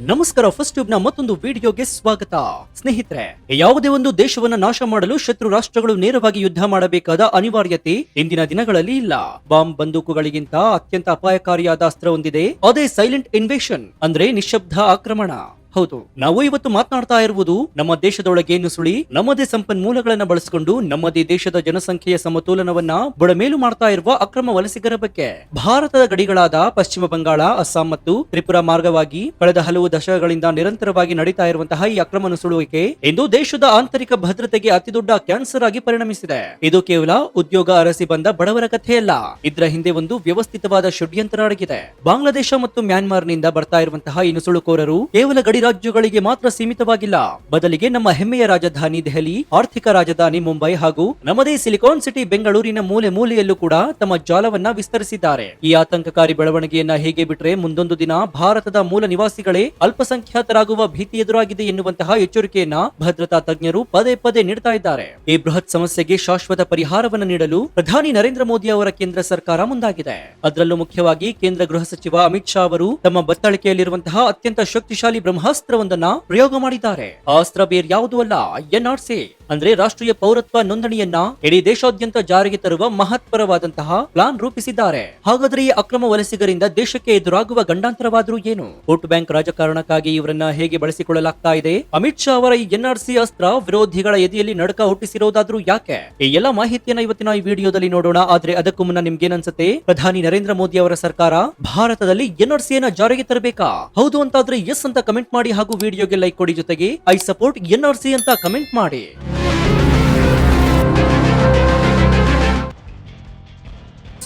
ನಮಸ್ಕಾರ. First tube ನ ಮತ್ತೊಂದು ವಿಡಿಯೋಗೆ ಸ್ವಾಗತ. ಸ್ನೇಹಿತರೆ, ಯಾವುದೇ ಒಂದು ದೇಶವನ್ನ ನಾಶ ಮಾಡಲು ಶತ್ರು ರಾಷ್ಟ್ರಗಳು ನೇರವಾಗಿ ಯುದ್ಧ ಮಾಡಬೇಕಾದ ಅನಿವಾರ್ಯತೆ ಇಂದಿನ ದಿನಗಳಲ್ಲಿ ಇಲ್ಲ. ಬಾಂಬ್ ಬಂದೂಕುಗಳಿಗಿಂತ ಅತ್ಯಂತ ಅಪಾಯಕಾರಿಯಾದ ಅಸ್ತ್ರ ಹೊಂದಿದೆ. ಅದೇ ಸೈಲೆಂಟ್ ಇನ್ವೇಷನ್, ಅಂದ್ರೆ ನಿಶ್ಶಬ್ದ ಆಕ್ರಮಣ. ಹೌದು, ನಾವು ಇವತ್ತು ಮಾತನಾಡ್ತಾ ಇರುವುದು ನಮ್ಮ ದೇಶದೊಳಗೆ ನುಸುಳಿ ನಮ್ಮದೇ ಸಂಪನ್ಮೂಲಗಳನ್ನ ಬಳಸಿಕೊಂಡು ನಮ್ಮದೇ ದೇಶದ ಜನಸಂಖ್ಯೆಯ ಸಮತೋಲನವನ್ನ ಬುಡಮೇಲು ಮಾಡ್ತಾ ಇರುವ ಅಕ್ರಮ ವಲಸಿಗರ ಬಗ್ಗೆ. ಭಾರತದ ಗಡಿಗಳಾದ ಪಶ್ಚಿಮ ಬಂಗಾಳ, ಅಸ್ಸಾಂ ಮತ್ತು ತ್ರಿಪುರಾ ಮಾರ್ಗವಾಗಿ ಕಳೆದ ಹಲವು ದಶಕಗಳಿಂದ ನಿರಂತರವಾಗಿ ನಡೀತಾ ಇರುವಂತಹ ಈ ಅಕ್ರಮ ನುಸುಳುವಿಕೆ ಇಂದು ದೇಶದ ಆಂತರಿಕ ಭದ್ರತೆಗೆ ಅತಿದೊಡ್ಡ ಕ್ಯಾನ್ಸರ್ ಆಗಿ ಪರಿಣಮಿಸಿದೆ. ಇದು ಕೇವಲ ಉದ್ಯೋಗ ಅರಸಿ ಬಂದ ಬಡವರ ಕಥೆಯಲ್ಲ. ಇದರ ಹಿಂದೆ ಒಂದು ವ್ಯವಸ್ಥಿತವಾದ ಷಡ್ಯಂತ್ರ ಅಡಗಿದೆ. ಬಾಂಗ್ಲಾದೇಶ ಮತ್ತು ಮ್ಯಾನ್ಮಾರ್ನಿಂದ ಬರ್ತಾ ಇರುವಂತಹ ಈ ನುಸುಳುಕೋರರು ಕೇವಲ ಗಡಿ ರಾಜ್ಯಗಳಿಗೆ ಮಾತ್ರ ಸೀಮಿತವಾಗಿಲ್ಲ. ಬದಲಿಗೆ ನಮ್ಮ ಹೆಮ್ಮೆಯ ರಾಜಧಾನಿ ದೆಹಲಿ, ಆರ್ಥಿಕ ರಾಜಧಾನಿ ಮುಂಬೈ ಹಾಗೂ ನಮ್ಮದೇ ಸಿಲಿಕಾನ್ ಸಿಟಿ ಬೆಂಗಳೂರಿನ ಮೂಲೆ ಮೂಲೆಯಲ್ಲೂ ಕೂಡ ತಮ್ಮ ಜಾಲವನ್ನ ವಿಸ್ತರಿಸಿದ್ದಾರೆ. ಈ ಆತಂಕಕಾರಿ ಬೆಳವಣಿಗೆಯನ್ನ ಹೇಗೆ ಬಿಟ್ರೆ ಮುಂದೊಂದು ದಿನ ಭಾರತದ ಮೂಲ ನಿವಾಸಿಗಳೇ ಅಲ್ಪಸಂಖ್ಯಾತರಾಗುವ ಭೀತಿ ಎದುರಾಗಿದೆ ಎನ್ನುವಂತಹ ಎಚ್ಚರಿಕೆಯನ್ನ ಭದ್ರತಾ ತಜ್ಞರು ಪದೇ ಪದೇ ನೀಡ್ತಾ ಇದ್ದಾರೆ. ಈ ಬೃಹತ್ ಸಮಸ್ಯೆಗೆ ಶಾಶ್ವತ ಪರಿಹಾರವನ್ನು ನೀಡಲು ಪ್ರಧಾನಿ ನರೇಂದ್ರ ಮೋದಿ ಅವರ ಕೇಂದ್ರ ಸರ್ಕಾರ ಮುಂದಾಗಿದೆ. ಅದರಲ್ಲೂ ಮುಖ್ಯವಾಗಿ ಕೇಂದ್ರ ಗೃಹ ಸಚಿವ ಅಮಿತ್ ಶಾ ಅವರು ತಮ್ಮ ಬತ್ತಳಿಕೆಯಲ್ಲಿರುವಂತಹ ಅತ್ಯಂತ ಶಕ್ತಿಶಾಲಿ ಬ್ರಹ್ಮಾಸ್ತ್ರವೊಂದನ್ನ ಪ್ರಯೋಗ ಮಾಡಿದ್ದಾರೆ. ಆ ಅಸ್ತ್ರ ಬೇರೆ ಯಾವುದೂ ಅಲ್ಲ, NRC ಅಂದ್ರೆ ರಾಷ್ಟ್ರೀಯ ಪೌರತ್ವ ನೋಂದಣಿಯನ್ನ ಇಡೀ ದೇಶಾದ್ಯಂತ ಜಾರಿಗೆ ತರುವ ಮಹತ್ವರವಾದಂತಹ ಪ್ಲಾನ್ ರೂಪಿಸಿದ್ದಾರೆ. ಹಾಗಾದ್ರೆ ಈ ಅಕ್ರಮ ವಲಸಿಗರಿಂದ ದೇಶಕ್ಕೆ ಎದುರಾಗುವ ಗಂಡಾಂತರವಾದ್ರೂ ಏನು? ವೋಟ್ ಬ್ಯಾಂಕ್ ರಾಜಕಾರಣಕ್ಕಾಗಿ ಇವರನ್ನ ಹೇಗೆ ಬಳಸಿಕೊಳ್ಳಲಾಗ್ತಾ ಇದೆ? ಅಮಿತ್ ಶಾ ಅವರ ಈ NRC ಅಸ್ತ್ರ ವಿರೋಧಿಗಳ ಎದೆಯಲ್ಲಿ ನಡಕ ಹುಟ್ಟಿಸಿರೋದಾದ್ರೂ ಯಾಕೆ? ಈ ಎಲ್ಲ ಮಾಹಿತಿಯನ್ನ ಇವತ್ತಿನ ಈ ವಿಡಿಯೋದಲ್ಲಿ ನೋಡೋಣ. ಆದ್ರೆ ಅದಕ್ಕೂ ಮುನ್ನ ನಿಮ್ಗೇನನ್ಸುತ್ತೆ? ಪ್ರಧಾನಿ ನರೇಂದ್ರ ಮೋದಿ ಅವರ ಸರ್ಕಾರ ಭಾರತದಲ್ಲಿ NRC ಯನ್ನ ಜಾರಿಗೆ ತರಬೇಕಾ? ಹೌದು ಅಂತಾದ್ರೆ ಎಸ್ ಅಂತ ಕಮೆಂಟ್ ಮಾಡಿ ಹಾಗೂ ವಿಡಿಯೋಗೆ ಲೈಕ್ ಕೊಡಿ. ಜೊತೆಗೆ ಐ ಸಪೋರ್ಟ್ NRC ಅಂತ ಕಮೆಂಟ್ ಮಾಡಿ.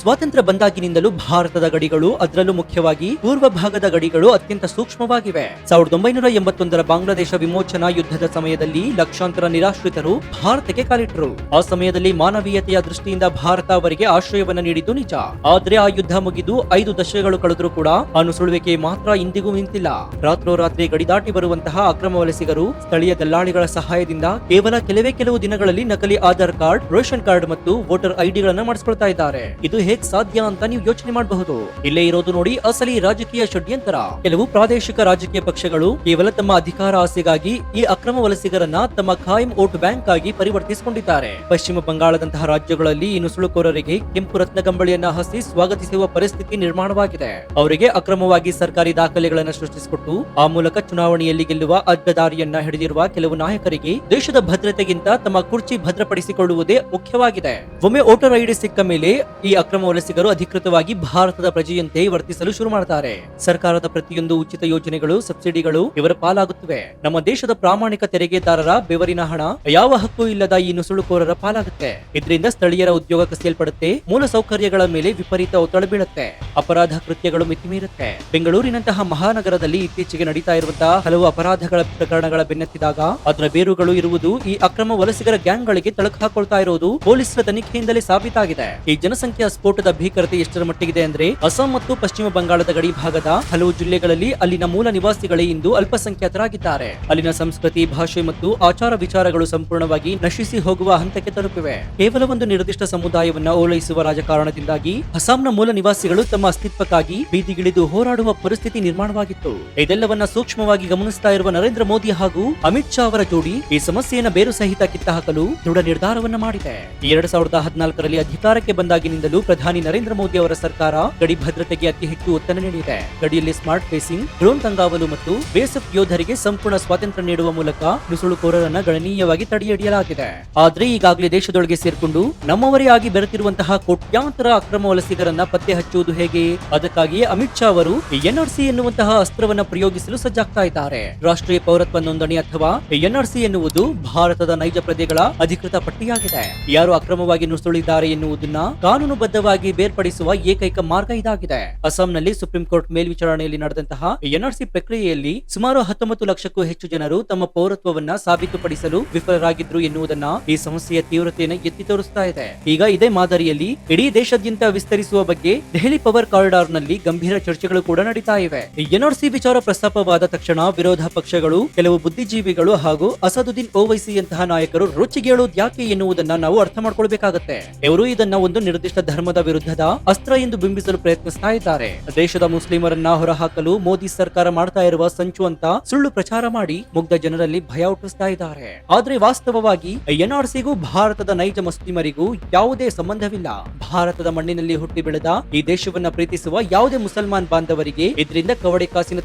ಸ್ವಾತಂತ್ರ್ಯ ಬಂದಾಗಿನಿಂದಲೂ ಭಾರತದ ಗಡಿಗಳು, ಅದರಲ್ಲೂ ಮುಖ್ಯವಾಗಿ ಪೂರ್ವ ಭಾಗದ ಗಡಿಗಳು ಅತ್ಯಂತ ಸೂಕ್ಷ್ಮವಾಗಿವೆ. 1981ರ ಬಾಂಗ್ಲಾದೇಶ ವಿಮೋಚನಾ ಯುದ್ಧದ ಸಮಯದಲ್ಲಿ ಲಕ್ಷಾಂತರ ನಿರಾಶ್ರಿತರು ಭಾರತಕ್ಕೆ ಕಾಲಿಟ್ಟರು. ಆ ಸಮಯದಲ್ಲಿ ಮಾನವೀಯತೆಯ ದೃಷ್ಟಿಯಿಂದ ಭಾರತ ಅವರಿಗೆ ಆಶ್ರಯವನ್ನ ನೀಡಿದ್ದು ನಿಜ. ಆದ್ರೆ ಆ ಯುದ್ಧ ಮುಗಿದು 5 ದಶಕಗಳು ಕಳೆದರೂ ಕೂಡ ಆ ನುಸುಳುವಿಕೆ ಮಾತ್ರ ಇಂದಿಗೂ ನಿಂತಿಲ್ಲ. ರಾತ್ರೋರಾತ್ರಿ ಗಡಿ ದಾಟಿ ಬರುವಂತಹ ಅಕ್ರಮ ವಲಸಿಗರು ಸ್ಥಳೀಯ ದಲ್ಲಾಳಿಗಳ ಸಹಾಯದಿಂದ ಕೇವಲ ಕೆಲವು ದಿನಗಳಲ್ಲಿ ನಕಲಿ ಆಧಾರ್ ಕಾರ್ಡ್, ರೇಷನ್ ಕಾರ್ಡ್ ಮತ್ತು ವೋಟರ್ ಐಡಿಗಳನ್ನ ಮಾಡಿಸ್ಕೊಳ್ತಾ ಇದ್ದಾರೆ. ಇದು ಹೇಗೆ ಸಾಧ್ಯ ಅಂತ ನೀವು ಯೋಚನೆ ಮಾಡಬಹುದು. ಇಲ್ಲೇ ಇರೋದು ನೋಡಿ ಅಸಲಿ ರಾಜಕೀಯ ಷಡ್ಯಂತ್ರ. ಕೆಲವು ಪ್ರಾದೇಶಿಕ ರಾಜಕೀಯ ಪಕ್ಷಗಳು ಕೇವಲ ತಮ್ಮ ಅಧಿಕಾರ ಆಸೆಗಾಗಿ ಈ ಅಕ್ರಮ ವಲಸಿಗರನ್ನ ತಮ್ಮ ಖಾಯಂ ವೋಟ್ ಬ್ಯಾಂಕ್ ಆಗಿ ಪರಿವರ್ತಿಸಿಕೊಂಡಿದ್ದಾರೆ. ಪಶ್ಚಿಮ ಬಂಗಾಳದಂತಹ ರಾಜ್ಯಗಳಲ್ಲಿ ಈ ನುಸುಳುಕೋರರಿಗೆ ಕೆಂಪು ರತ್ನಗಂಬಳಿಯನ್ನ ಹಸಿ ಸ್ವಾಗತಿಸುವ ಪರಿಸ್ಥಿತಿ ನಿರ್ಮಾಣವಾಗಿದೆ. ಅವರಿಗೆ ಅಕ್ರಮವಾಗಿ ಸರ್ಕಾರಿ ದಾಖಲೆಗಳನ್ನು ಸೃಷ್ಟಿಸಿಕೊಟ್ಟು ಆ ಮೂಲಕ ಚುನಾವಣೆಯಲ್ಲಿ ಗೆಲ್ಲುವ ಅಡ್ಡದಾರಿಯನ್ನ ಹಿಡಿದಿರುವ ಕೆಲವು ನಾಯಕರಿಗೆ ದೇಶದ ಭದ್ರತೆಗಿಂತ ತಮ್ಮ ಕುರ್ಚಿ ಭದ್ರಪಡಿಸಿಕೊಳ್ಳುವುದೇ ಮುಖ್ಯವಾಗಿದೆ. ಒಮ್ಮೆ ವೋಟರ್ ಐಡಿ ಸಿಕ್ಕ ಮೇಲೆ ಈ ಅಕ್ರಮ ವಲಸಿಗರು ಅಧಿಕೃತವಾಗಿ ಭಾರತದ ಪ್ರಜೆಯಂತೆ ವರ್ತಿಸಲು ಶುರು ಮಾಡ್ತಾರೆ. ಸರ್ಕಾರದ ಪ್ರತಿಯೊಂದು ಉಚಿತ ಯೋಜನೆಗಳು, ಸಬ್ಸಿಡಿಗಳು ಇವರ ಪಾಲಾಗುತ್ತವೆ. ನಮ್ಮ ದೇಶದ ಪ್ರಾಮಾಣಿಕ ತೆರಿಗೆದಾರರ ಬೆವರಿನ ಹಣ ಯಾವ ಹಕ್ಕು ಇಲ್ಲದ ಈ ನುಸುಳುಕೋರರ ಪಾಲಾಗುತ್ತೆ. ಇದರಿಂದ ಸ್ಥಳೀಯರ ಉದ್ಯೋಗ ಕಸಿಯಲ್ಪಡುತ್ತೆ, ಮೂಲ ಸೌಕರ್ಯಗಳ ಮೇಲೆ ವಿಪರೀತ ಒತ್ತಡ ಬೀಳುತ್ತೆ, ಅಪರಾಧ ಕೃತ್ಯಗಳು ಮಿತಿಮೀರುತ್ತೆ. ಬೆಂಗಳೂರಿನಂತಹ ಮಹಾನಗರದಲ್ಲಿ ಇತ್ತೀಚೆಗೆ ನಡೀತಾ ಇರುವಂತಹ ಹಲವು ಅಪರಾಧಗಳ ಪ್ರಕರಣಗಳ ಬೆನ್ನತ್ತಿದಾಗ ಅದರ ಬೇರುಗಳು ಇರುವುದು ಈ ಅಕ್ರಮ ವಲಸಿಗರ ಗ್ಯಾಂಗ್ ಗಳಿಗೆ ತಳಕು ಹಾಕೊಳ್ತಾ ಇರುವುದು ಪೊಲೀಸರ ತನಿಖೆಯಿಂದಲೇ ಸಾಬೀತಾಗಿದೆ. ಈ ಜನಸಂಖ್ಯಾ ಸ್ಫೋಟದ ಭೀಕರತೆ ಎಷ್ಟರ ಮಟ್ಟಿಗಿದೆ ಅಂದ್ರೆ ಅಸ್ಸಾಂ ಮತ್ತು ಪಶ್ಚಿಮ ಬಂಗಾಳದ ಗಡಿ ಭಾಗದ ಹಲವು ಜಿಲ್ಲೆಗಳಲ್ಲಿ ಅಲ್ಲಿನ ಮೂಲ ನಿವಾಸಿಗಳೇ ಇಂದು ಅಲ್ಪಸಂಖ್ಯಾತರಾಗಿದ್ದಾರೆ. ಅಲ್ಲಿನ ಸಂಸ್ಕೃತಿ, ಭಾಷೆ ಮತ್ತು ಆಚಾರ ವಿಚಾರಗಳು ಸಂಪೂರ್ಣವಾಗಿ ನಶಿಸಿ ಹೋಗುವ ಹಂತಕ್ಕೆ ತಲುಪಿವೆ. ಕೇವಲ ಒಂದು ನಿರ್ದಿಷ್ಟ ಸಮುದಾಯವನ್ನ ಓಲೈಸುವ ರಾಜಕಾರಣದಿಂದಾಗಿ ಅಸ್ಸಾಂನ ಮೂಲ ನಿವಾಸಿಗಳು ತಮ್ಮ ಅಸ್ತಿತ್ವಕ್ಕಾಗಿ ಬೀದಿಗಿಳಿದು ಹೋರಾಡುವ ಪರಿಸ್ಥಿತಿ ನಿರ್ಮಾಣವಾಗಿತ್ತು. ಇದೆಲ್ಲವನ್ನ ಸೂಕ್ಷ್ಮವಾಗಿ ಗಮನಿಸ್ತಾ ಇರುವ ನರೇಂದ್ರ ಮೋದಿ ಹಾಗೂ ಅಮಿತ್ ಶಾ ಅವರ ಜೋಡಿ ಈ ಸಮಸ್ಯೆಯನ್ನು ಬೇರು ಸಹಿತ ಕಿತ್ತಹಾಕಲು ದೃಢ ನಿರ್ಧಾರವನ್ನ ಮಾಡಿದೆ. 2014ರಲ್ಲಿ ಅಧಿಕಾರಕ್ಕೆ ಬಂದಾಗಿನಿಂದಲೂ ಪ್ರಧಾನಿ ನರೇಂದ್ರ ಮೋದಿ ಅವರ ಸರ್ಕಾರ ಗಡಿ ಭದ್ರತೆಗೆ ಅತಿ ಹೆಚ್ಚು ಒತ್ತನ್ನು ನೀಡಿದೆ. ಗಡಿಯಲ್ಲಿ ಸ್ಮಾರ್ಟ್ ಫೇಸಿಂಗ್, ಡ್ರೋನ್ ತಂಗಾವಲು ಮತ್ತು ಬೇಸಫ್ ಯೋಧರಿಗೆ ಸಂಪೂರ್ಣ ಸ್ವಾತಂತ್ರ್ಯ ನೀಡುವ ಮೂಲಕ ನುಸುಳುಕೋರರನ್ನ ಗಣನೀಯವಾಗಿ ತಡೆಹಿಡಿಯಲಾಗಿದೆ. ಆದ್ರೆ ಈಗಾಗಲೇ ದೇಶದೊಳಗೆ ಸೇರ್ಕೊಂಡು ನಮ್ಮವರೇ ಆಗಿ ಬೆರೆತಿರುವಂತಹ ಕೋಟ್ಯಾಂತರ ಅಕ್ರಮ ವಲಸಿಗರನ್ನ ಪತ್ತೆ ಹಚ್ಚುವುದು ಹೇಗೆ? ಅದಕ್ಕಾಗಿಯೇ ಅಮಿತ್ ಶಾ ಅವರು NRC ಎನ್ನುವಂತಹ ಅಸ್ತ್ರವನ್ನ ಪ್ರಯೋಗಿಸಲು ಸಜ್ಜಾಗ್ತಾ ಇದ್ದಾರೆ. ರಾಷ್ಟ್ರೀಯ ಪೌರತ್ವ ನೋಂದಣಿ ಅಥವಾ NRC ಎನ್ನುವುದು ಭಾರತದ ನೈಜ ಪ್ರಜೆಗಳ ಅಧಿಕೃತ ಪಟ್ಟಿಯಾಗಿದೆ. ಯಾರು ಅಕ್ರಮವಾಗಿ ನುಸುಳಿದ್ದಾರೆ ಎನ್ನುವುದನ್ನ ಕಾನೂನುಬದ್ಧವಾಗಿ ಬೇರ್ಪಡಿಸುವ ಏಕೈಕ ಮಾರ್ಗ ಇದಾಗಿದೆ. ಅಸ್ಸಾಂನಲ್ಲಿ ಸುಪ್ರೀಂ ಕೋರ್ಟ್ ಮೇಲ್ವಿಚಾರಣೆಯಲ್ಲಿ ನಡೆದಂತಹ NRC ಪ್ರಕ್ರಿಯೆಯಲ್ಲಿ ಸುಮಾರು 19 ಲಕ್ಷಕ್ಕೂ ಹೆಚ್ಚು ಜನರು ತಮ್ಮ ಪೌರತ್ವವನ್ನ ಸಾಬೀತುಪಡಿಸಲು ವಿಫಲರಾಗಿದ್ರು ಎನ್ನುವುದನ್ನ ಈ ಸಮಸ್ಯೆಯ ತೀವ್ರತೆಯನ್ನು ಎತ್ತಿ ತೋರಿಸ್ತಾ ಇದೆ. ಈಗ ಇದೇ ಮಾದರಿಯಲ್ಲಿ ಇಡೀ ದೇಶಾದ್ಯಂತ ವಿಸ್ತರಿಸುವ ಬಗ್ಗೆ ದೆಹಲಿ ಪವರ್ ಕಾರಿಡಾರ್ ನಲ್ಲಿ ಗಂಭೀರ ಚರ್ಚೆಗಳು ಕೂಡ ನಡೀತಾ ಇವೆ. NRC ವಿಚಾರ ಪ್ರಸ್ತಾಪವಾದ ತಕ್ಷಣ ವಿರೋಧ ಪಕ್ಷಗಳು, ಕೆಲವು ಬುದ್ಧಿಜೀವಿಗಳು ಹಾಗೂ ಅಸದುದ್ದೀನ್ ಓವೈಸಿ ಯಂತಹ ನಾಯಕರು ರೊಚ್ಚಿಗೇಳೋದು ಯಾಕೆ ಎನ್ನುವುದನ್ನ ನಾವು ಅರ್ಥ ಮಾಡ್ಕೊಳ್ಬೇಕಾಗತ್ತೆ. ಇವರು ಇದನ್ನ ಒಂದು ನಿರ್ದಿಷ್ಟ ಧರ್ಮದ ವಿರುದ್ಧದ ಅಸ್ತ್ರ ಎಂದು ಬಿಂಬಿಸಲು ಪ್ರಯತ್ನಿಸ್ತಾ ಇದ್ದಾರೆ. ದೇಶದ ಮುಸ್ಲಿಮರನ್ನ ಹೊರಹಾಕಲು ಮೋದಿ ಸರ್ಕಾರ ಮಾಡ್ತಾ ಇರುವ ಸಂಚು ಅಂತ ಸುಳ್ಳು ಪ್ರಚಾರ ಮಾಡಿ ಮುಗ್ಧ ಜನರಲ್ಲಿ ಭಯ ಹುಟ್ಟಿಸ್ತಾ ಇದ್ದಾರೆ. ಆದ್ರೆ ವಾಸ್ತವವಾಗಿ ಎನ್ಆರ್ಸಿಗೂ ಭಾರತದ ನೈಜ ಮುಸ್ಲಿಮರಿಗೂ ಯಾವುದೇ ಸಂಬಂಧವಿಲ್ಲ. ಭಾರತದ ಮಣ್ಣಿನಲ್ಲಿ ಹುಟ್ಟಿ ಬೆಳೆದ ಈ ದೇಶವನ್ನ ಪ್ರೀತಿಸುವ ಯಾವುದೇ ಮುಸಲ್ಮಾನ್ ಬಾಂಧವರಿಗೆ ಇದರಿಂದ ಕವಡೆ ಕಾಸಿನ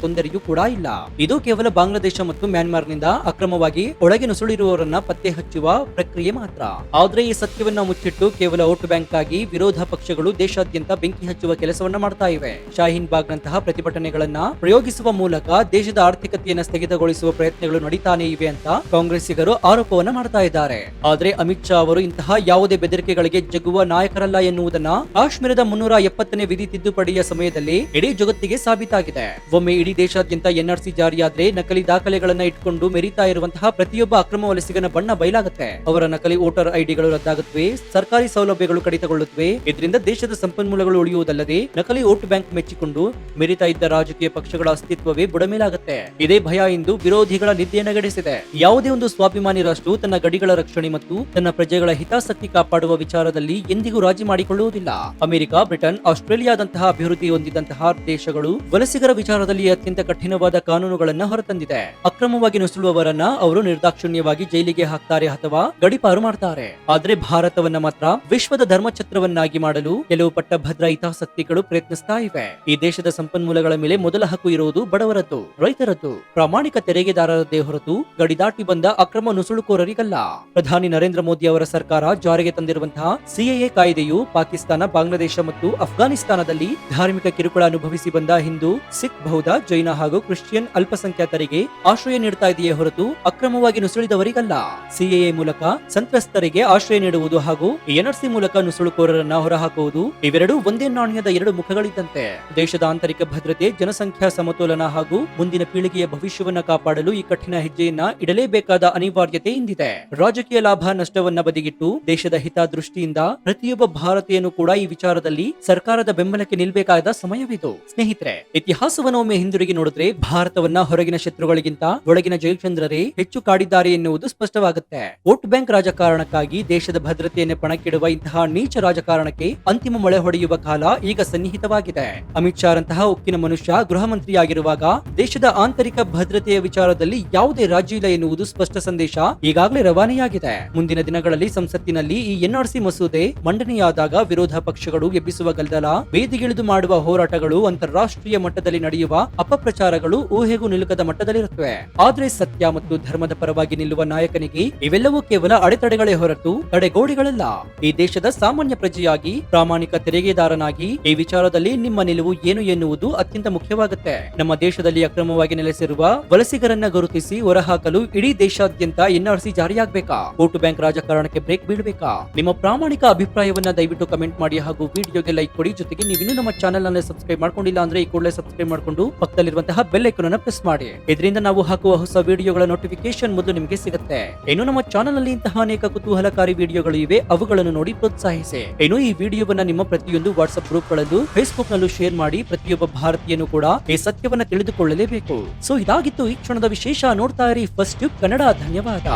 ತೊಂದರೆಯೂ ಕೂಡ ಇಲ್ಲ. ಇದು ಕೇವಲ ಬಾಂಗ್ಲಾದೇಶ ಮತ್ತು ಮ್ಯಾನ್ಮಾರ್ನಿಂದ ಅಕ್ರಮವಾಗಿ ಒಳಗೆ ನುಸುಳಿರುವವರನ್ನ ಪತ್ತೆ ಹಚ್ಚುವ ಪ್ರಕ್ರಿಯೆ ಮಾತ್ರ. ಆದ್ರೆ ಈ ಸತ್ಯವನ್ನ ಮುಚ್ಚಿಟ್ಟು ಕೇವಲ ವೋಟ್ ಬ್ಯಾಂಕ್ ಆಗಿ ವಿರೋಧ ಪಕ್ಷಗಳು ದೇಶಾದ್ಯಂತ ಬೆಂಕಿ ಹಚ್ಚುವ ಕೆಲಸವನ್ನ ಮಾಡ್ತಾ ಇವೆ. ಶಾಹೀನ್ ಬಾಗ್ ನಂತಹ ಪ್ರತಿಭಟನೆಗಳನ್ನ ಪ್ರಯೋಗಿಸುವ ಮೂಲಕ ದೇಶದ ಆರ್ಥಿಕತೆಯನ್ನ ಸ್ಥಗಿತಗೊಳಿಸುವ ಪ್ರಯತ್ನಗಳು ನಡೀತಾನೆ ಇವೆ ಅಂತ ಕಾಂಗ್ರೆಸ್ಸಿಗರು ಆರೋಪವನ್ನ ಮಾಡ್ತಾ ಇದ್ದಾರೆ. ಆದ್ರೆ ಅಮಿತ್ ಶಾ ಅವರು ಇಂತಹ ಯಾವುದೇ ಬೆದರಿಕೆಗಳಿಗೆ ಜಗ್ಗುವ ನಾಯಕರಲ್ಲ ಎನ್ನುವುದನ್ನ ಕಾಶ್ಮೀರದ 370ನೇ ವಿಧಿ ತಿದ್ದುಪಡಿಯ ಸಮಯದಲ್ಲಿ ಇಡೀ ಜಗತ್ತಿಗೆ ಸಾಬೀತಾಗಿದೆ. ಒಮ್ಮೆ ಇಡೀ ದೇಶಾದ್ಯಂತ ಎನ್ಆರ್ಸಿ ಜಾರಿಯಾದ್ರೆ ನಕಲಿ ದಾಖಲೆಗಳನ್ನ ಇಟ್ಕೊಂಡು ಮೆರಿತಾ ಇರುವಂತಹ ಪ್ರತಿಯೊಬ್ಬ ಅಕ್ರಮ ವಲಸಿಗನ ಬಣ್ಣ ಬಯಲಾಗುತ್ತೆ. ಅವರ ನಕಲಿ ವೋಟರ್ ಐಡಿಗಳು ರದ್ದಾಗುತ್ತವೆ, ಸರ್ಕಾರಿ ಸೌಲಭ್ಯಗಳು ಕಡಿತಗೊಳ್ಳುತ್ತವೆ. ಇದರಿಂದ ದೇಶದ ಸಂಪನ್ಮೂಲಗಳು ಉಳಿಯುವುದಲ್ಲದೆ ನಕಲಿ ವೋಟ್ ಬ್ಯಾಂಕ್ ಮೆಚ್ಚಿಕೊಂಡು ಮೆರಿತಾ ಇದ್ದ ರಾಜಕೀಯ ಪಕ್ಷಗಳ ಅಸ್ತಿತ್ವವೇ ಬುಡಮೇಲಾಗುತ್ತೆ. ಇದೇ ಭಯ ಇಂದು ವಿರೋಧಿಗಳ ನಿದ್ದೆಯನ್ನಗೆಡಿಸಿದೆ. ಯಾವುದೇ ಒಂದು ಸ್ವಾಭಿಮಾನಿ ರಾಷ್ಟ್ರವು ತನ್ನ ಗಡಿಗಳ ರಕ್ಷಣೆ ಮತ್ತು ತನ್ನ ಪ್ರಜೆಗಳ ಹಿತಾಸಕ್ತಿ ಕಾಪಾಡುವ ವಿಚಾರದಲ್ಲಿ ಎಂದಿಗೂ ರಾಜಿ ಮಾಡಿಕೊಳ್ಳುವುದಿಲ್ಲ. ಅಮೆರಿಕ, ಬ್ರಿಟನ್, ಆಸ್ಟ್ರೇಲಿಯಾದಂತಹ ಅಭಿವೃದ್ಧಿ ಹೊಂದಿದಂತಹ ದೇಶಗಳು ವಲಸಿಗರ ವಿಚಾರದಲ್ಲಿ ಅತ್ಯಂತ ಕಠಿಣವಾದ ಕಾನೂನುಗಳನ್ನ ಹೊರತಂದಿದೆ. ಅಕ್ರಮವಾಗಿ ನುಸುಳುವವರನ್ನ ಅವರು ನಿರ್ದಾಕ್ಷಿಣ್ಯವಾಗಿ ಜೈಲಿಗೆ ಹಾಕ್ತಾರೆ ಅಥವಾ ಗಡಿಪಾರು ಮಾಡ್ತಾರೆ. ಆದ್ರೆ ಭಾರತವನ್ನ ಮಾತ್ರ ವಿಶ್ವದ ಧರ್ಮಛತ್ರವನ್ನಾಗಿ ಮಾಡಲು ಕೆಲವು ಪಟ್ಟಭದ್ರ ಹಿತಾಸಕ್ತಿಗಳು ಪ್ರಯತ್ನಿಸ್ತಾ ಇವೆ. ಈ ದೇಶದ ಸಂಪನ್ಮೂಲಗಳ ಮೇಲೆ ಮೊದಲ ಹಕ್ಕು ಇರುವುದು ಬಡವರದ್ದು, ರೈತರದ್ದು, ಪ್ರಾಮಾಣಿಕ ತೆರಿಗೆದಾರರದ್ದೇ ಹೊರತು ಗಡಿ ದಾಟಿ ಬಂದ ಅಕ್ರಮ ನುಸುಳುಕೋರರಿಗಲ್ಲ. ಪ್ರಧಾನಿ ನರೇಂದ್ರ ಮೋದಿ ಅವರ ಸರ್ಕಾರ ಜಾರಿಗೆ ತಂದಿರುವಂತಹ ಸಿಎಎ ಕಾಯ್ದೆಯು ಪಾಕಿಸ್ತಾನ, ಬಾಂಗ್ಲಾದೇಶ ಮತ್ತು ಅಫ್ಘಾನಿಸ್ತಾನದಲ್ಲಿ ಧಾರ್ಮಿಕ ಕಿರುಕುಳ ಅನುಭವಿಸಿ ಬಂದ ಹಿಂದೂ, ಸಿಖ್, ಬೌದ್ಧ, ಜೈನ ಹಾಗೂ ಕ್ರಿಶ್ಚಿಯನ್ ಅಲ್ಪಸಂಖ್ಯಾತರಿಗೆ ಆಶ್ರಯ ನೀಡುತ್ತಾ ಇದೆಯೇ ಹೊರತು ಅಕ್ರಮವಾಗಿ ನುಸುಳಿದವರಿಗಲ್ಲ. ಸಿಎಎ ಮೂಲಕ ಸಂತ್ರಸ್ತರಿಗೆ ಆಶ್ರಯ ನೀಡುವುದು ಹಾಗೂ ಎನ್ಆರ್ಸಿ ಮೂಲಕ ನುಸುಳುಕೋರರನ್ನ ಹೊರಹಾಕುವುದು ಇವೆರಡೂ ಒಂದೇ ನಾಣ್ಯದ ಎರಡು ಮುಖಗಳಿದ್ದಂತೆ. ದೇಶದ ಆಂತರಿಕ ಭದ್ರತೆ, ಜನಸಂಖ್ಯಾ ಸಮತೋಲನ ಹಾಗೂ ಮುಂದಿನ ಪೀಳಿಗೆಯ ಭವಿಷ್ಯವನ್ನ ಕಾಪಾಡಲು ಈ ಕಠಿಣ ಹೆಜ್ಜೆಯನ್ನ ಇಡಲೇಬೇಕಾದ ಅನಿವಾರ್ಯತೆ ಇಂದಿದೆ. ರಾಜಕೀಯ ಲಾಭ ನಷ್ಟವನ್ನ ಬದಿಗಿಟ್ಟು ದೇಶದ ಹಿತ ದೃಷ್ಟಿಯಿಂದ ಪ್ರತಿಯೊಬ್ಬ ಭಾರತೀಯನು ಕೂಡ ಈ ವಿಚಾರದಲ್ಲಿ ಸರ್ಕಾರದ ಬೆಂಬಲಕ್ಕೆ ನಿಲ್ಬೇಕಾದ ಸಮಯವಿದು. ಸ್ನೇಹಿತರೆ, ಇತಿಹಾಸವನ್ನು ಒಮ್ಮೆ ಹಿಂದಿರುಗಿ ನೋಡಿದ್ರೆ ಭಾರತವನ್ನ ಹೊರಗಿನ ಶತ್ರುಗಳಿಗಿಂತ ಒಳಗಿನ ಜಯಚಂದ್ರರೇ ಹೆಚ್ಚು ಕಾಡಿದ್ದಾರೆ ಎನ್ನುವುದು ಸ್ಪಷ್ಟವಾಗುತ್ತೆ. ವೋಟ್ ಬ್ಯಾಂಕ್ ರಾಜಕಾರಣಕ್ಕಾಗಿ ದೇಶದ ಭದ್ರತೆಯನ್ನು ಪಣಕ್ಕಿಡುವ ಇಂತಹ ನೀಚ ರಾಜಕಾರಣಕ್ಕೆ ಅಂತಿಮ ಮಳೆ ಹೊಡೆಯುವ ಕಾಲ ಈಗ ಸನ್ನಿಹಿತವಾಗಿದೆ. ಅಮಿತ್ ಶಾ ರಂತಹ ಉಕ್ಕಿನ ಮನುಷ್ಯ ಗೃಹ ಮಂತ್ರಿಯಾಗಿರುವಾಗ ದೇಶದ ಆಂತರಿಕ ಭದ್ರತೆಯ ವಿಚಾರದಲ್ಲಿ ಯಾವುದೇ ರಾಜ್ಯ ಇಲ್ಲ ಎನ್ನುವುದು ಸ್ಪಷ್ಟ ಸಂದೇಶ ಈಗಾಗಲೇ ರವಾನೆಯಾಗಿದೆ. ಮುಂದಿನ ದಿನಗಳಲ್ಲಿ ಸಂಸತ್ತಿನಲ್ಲಿ ಈ ಎನ್ಆರ್ಸಿ ಮಸೂದೆ ಮಂಡನೆಯಾದಾಗ ವಿರೋಧ ಪಕ್ಷಗಳು ಎಬ್ಬಿಸುವ ಗದ್ದಲ, ಬೇದಿಗಿಳಿದು ಮಾಡುವ ಹೋರಾಟಗಳು, ಅಂತಾರಾಷ್ಟ್ರೀಯ ಮಟ್ಟದಲ್ಲಿ ನಡೆಯುವ ಅಪಪ್ರಚಾರಗಳು ಊಹೆಗೂ ನಿಲುಕದ ಮಟ್ಟದಲ್ಲಿರುತ್ತವೆ. ಆದ್ರೆ ಸತ್ಯ ಮತ್ತು ಧರ್ಮದ ಪರವಾಗಿ ನಿಲ್ಲುವ ನಾಯಕನಿಗೆ ಇವೆಲ್ಲವೂ ಕೇವಲ ಅಡೆತಡೆಗಳೇ ಹೊರತು ತಡೆಗೋಡೆಗಳಲ್ಲ. ಈ ದೇಶದ ಸಾಮಾನ್ಯ ಪ್ರಜೆಯಾಗಿ, ಪ್ರಾಮಾಣಿಕ ತೆರಿಗೆದಾರನಾಗಿ ಈ ವಿಚಾರದಲ್ಲಿ ನಿಮ್ಮ ನಿಲುವು ಏನು ಎನ್ನುವುದು ಅತ್ಯಂತ ಮುಖ್ಯವಾಗುತ್ತೆ. ನಮ್ಮ ದೇಶದಲ್ಲಿ ಅಕ್ರಮವಾಗಿ ನೆಲೆಸಿರುವ ವಲಸಿಗರನ್ನ ಗುರುತಿಸಿ ಹೊರಹಾಕಲು ಇಡೀ ದೇಶಾದ್ಯಂತ ಎನ್ಆರ್ಸಿ ಜಾರಿಯಾಗಬೇಕಾ? ವೋಟ್ ಬ್ಯಾಂಕ್ ರಾಜಕಾರಣಕ್ಕೆ ಬ್ರೇಕ್ ಬೀಳಬೇಕಾ? ನಿಮ್ಮ ಪ್ರಾಮಾಣಿಕ ಅಭಿಪ್ರಾಯವನ್ನ ದಯವಿಟ್ಟು ಕಮೆಂಟ್ ಮಾಡಿ ಹಾಗೂ ವಿಡಿಯೋಗೆ ಲೈಕ್ ಕೊಡಿ. ಜೊತೆಗೆ ನೀವಿನ್ನೂ ನಮ್ಮ ಚಾನೆಲ್ ಅನ್ನು ಸಬ್ಸ್ಕ್ರೈಬ್ ಮಾಡ್ಕೊಂಡಿಲ್ಲ ಅಂದ್ರೆ ಈ ಕೂಡಲೇ ಸಬ್ಸ್ಕ್ರೈಬ್ ಮಾಡಿಕೊಂಡು ಪಕ್ಕದಲ್ಲಿರುವಂತಹ ಬೆಲ್ ಐಕಾನ್ ಅನ್ನು ಪ್ರೆಸ್ ಮಾಡಿ. ಇದರಿಂದ ನಾವು ಹಾಕುವ ಹೊಸ ವಿಡಿಯೋಗಳ ನೋಟಿಫಿಕೇಶನ್ ಮೊದಲು ನಿಮಗೆ ಸಿಗುತ್ತೆ. ಇನ್ನು ನಮ್ಮ ಚಾನೆಲ್ ನಲ್ಲಿ ಇಂತಹ ಅನೇಕ ಕುತೂಹಲಕಾರಿ ವಿಡಿಯೋಗಳು ಇವೆ, ಅವುಗಳನ್ನು ನೋಡಿ ಪ್ರೋತ್ಸಾಹಿಸಿ. ಇನ್ನು ಈ ವಿಡಿಯೋವನ್ನ ನಿಮ್ಮ ಪ್ರತಿಯೊಂದು ವಾಟ್ಸ್ಆಪ್ ಗ್ರೂಪ್ ಗಳಲ್ಲೂ, ಫೇಸ್ಬುಕ್ ನಲ್ಲೂ ಶೇರ್ ಮಾಡಿ. ಪ್ರತಿಯೊಬ್ಬ ಭಾರತೀಯನು ಕೂಡ ಈ ಸತ್ಯವನ್ನ ತಿಳಿದುಕೊಳ್ಳಲೇಬೇಕು. ಸೊ ಇದಾಗಿತ್ತು ಈ ಕ್ಷಣದ ವಿಶೇಷ. ನೋಡ್ತಾ ಇರಿ ಫಸ್ಟ್ ಟ್ಯೂಬ್ ಕನ್ನಡ. ಧನ್ಯವಾದ.